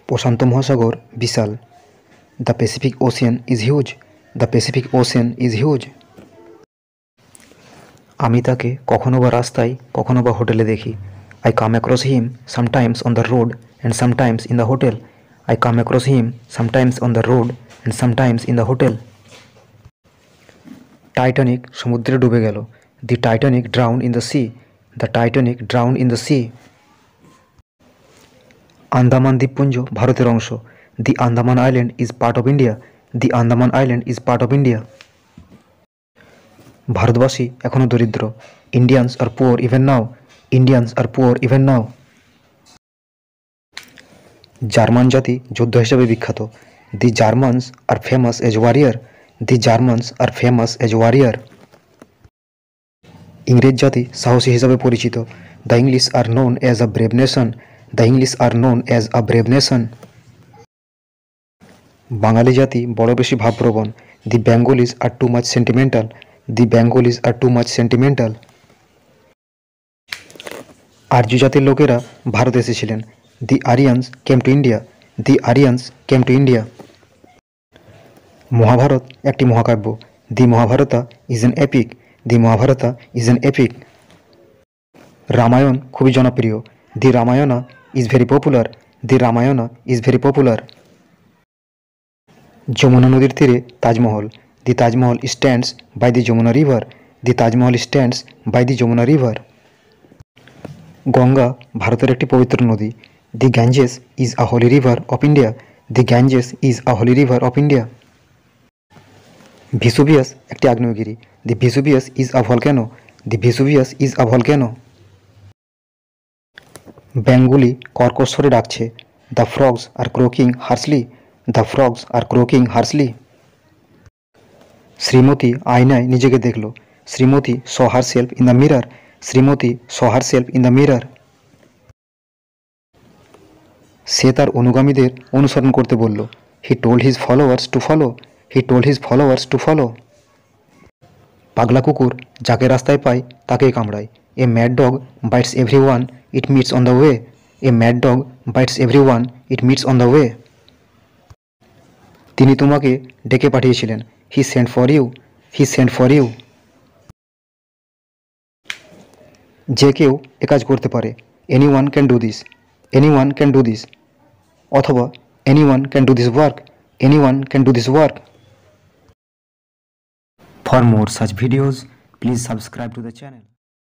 প্রশান্ত মহাসাগর বিশাল। The Pacific ocean is huge. The Pacific ocean is huge. আমি তাকে কখনো বা রাস্তায় কখনো বা হোটেলে দেখি। I come across him sometimes on the road and sometimes in the hotel. I come across him sometimes on the road and sometimes in the hotel. Titanic সমুদ্রে ডুবে গেল। The Titanic drowned in the sea. The Titanic drowned in the sea. Andaman দ্বীপপুঞ্জ ভারতের অংশ। The Andaman island is part of India. The Andaman island is part of India. ভারতবাসী এখনও দরিদ্র। Indians are poor even now. Indians are poor even now. German জাতি যোদ্ধা হিসেবে বিখ্যাত। The Germans are famous as warrior. The Germans are famous as warrior. ইংরেজ জাতি সাহসী হিসাবে পরিচিত। The English are known as a brave nation. The English are known as a brave nation. Bangali জাতি বড় বেশি ভাবপ্রবণ। The Bengalis are too much sentimental. The Bengalis are too much sentimental. আর্য জাতির লোকেরা ভারত এসেছিলেন। The Aryans came to India. The Aryans came to India. Mahabharat একটি মহাকাব্য। The Mahabharata is an epic. The Mahabharata is an epic. Ramayan খুবই জনপ্রিয়। The Ramayana is very popular. The Ramayana is very popular. Jamuna নদীর তীরে Taj Mahal. The Taj Mahal stands by the Jamuna river. The Taj Mahal stands by the Jamuna river. Ganga ভারতের একটি পবিত্র নদী। The Ganges is a holy river of India. The Ganges is a holy river of India. Vesuvius একটি আগ্নেয়গিরি। The Vesuvius is a volcano. The Vesuvius is a volcano. ব্যাঙগুলি কর্কশ স্বরে ডাকছে। The frogs are croaking harshly. The frogs are croaking harshly. Srimati আয়নায় নিজেকে দেখল। Srimati saw herself in the mirror. Srimati saw herself in the mirror. সে তার অনুগামীদের অনুসরণ করতে বলল। He told his followers to follow. He told his followers to follow. পাগলা কুকুর যাকে রাস্তায় পায় তাকেই কামড়ায়। A mad dog bites everyone it meets on the way. A mad dog bites everyone it meets on the way. তিনি তোমাকে ডেকে পাঠিয়েছিলেন। He sent for you. He sent for you. যে কেউ এ কাজ করতে পারে। Anyone can do this. Anyone can do this. অথবা any one can do this work. Any one can do this work. For more such videos, please subscribe to the channel.